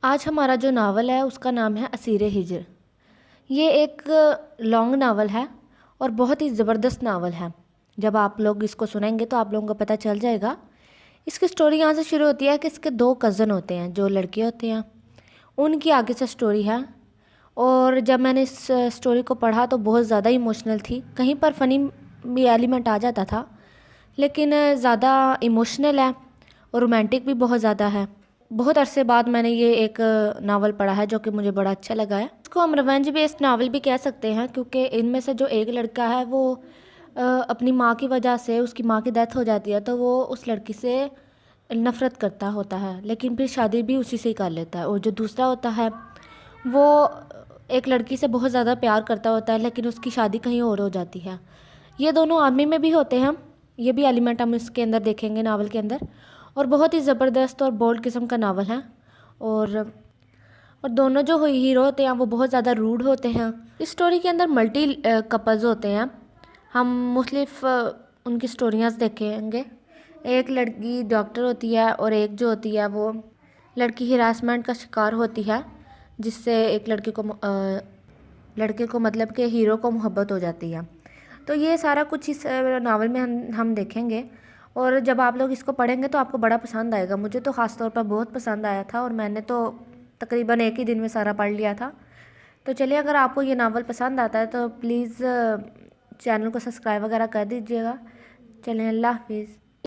आज हमारा जो नावल है उसका नाम है असीर हिजर। ये एक लॉन्ग नावल है और बहुत ही ज़बरदस्त नावल है। जब आप लोग इसको सुनेंगे तो आप लोगों को पता चल जाएगा। इसकी स्टोरी यहाँ से शुरू होती है कि इसके दो कज़न होते हैं, जो लड़के होते हैं, उनकी आगे से स्टोरी है। और जब मैंने इस स्टोरी को पढ़ा तो बहुत ज़्यादा इमोशनल थी। कहीं पर फ़नी भी एलिमेंट आ जाता था, लेकिन ज़्यादा इमोशनल है और रोमांटिक भी बहुत ज़्यादा है। बहुत अरसे बाद मैंने ये एक नावल पढ़ा है जो कि मुझे बड़ा अच्छा लगा है। इसको हम रिवेंज बेस्ड नावल भी कह सकते हैं, क्योंकि इनमें से जो एक लड़का है वो अपनी माँ की वजह से, उसकी माँ की डेथ हो जाती है तो वो उस लड़की से नफ़रत करता होता है, लेकिन फिर शादी भी उसी से ही कर लेता है। और जो दूसरा होता है वो एक लड़की से बहुत ज़्यादा प्यार करता होता है, लेकिन उसकी शादी कहीं और हो जाती है। ये दोनों आर्मी में भी होते हैं। ये भी एलिमेंट हम इसके अंदर देखेंगे नावल के अंदर। और बहुत ही ज़बरदस्त और बोल्ड किस्म का नावल है। और दोनों जो हीरो होते हैं वो बहुत ज़्यादा रूड होते हैं। इस स्टोरी के अंदर मल्टी कपल्स होते हैं। हम मुख्तलिफ उनकी स्टोरियाँ देखेंगे। एक लड़की डॉक्टर होती है और एक जो होती है वो लड़की हिरासमेंट का शिकार होती है, जिससे एक लड़के को मतलब कि हीरो को मोहब्बत हो जाती है। तो ये सारा कुछ इस नावल में हम देखेंगे। और जब आप लोग इसको पढ़ेंगे तो आपको बड़ा पसंद आएगा। मुझे तो ख़ास तौर पर बहुत पसंद आया था और मैंने तो तकरीबन एक ही दिन में सारा पढ़ लिया था। तो चलिए, अगर आपको ये नावल पसंद आता है तो प्लीज़ चैनल को सब्सक्राइब वगैरह कर दीजिएगा। चलिए, अल्लाह हाफिज़।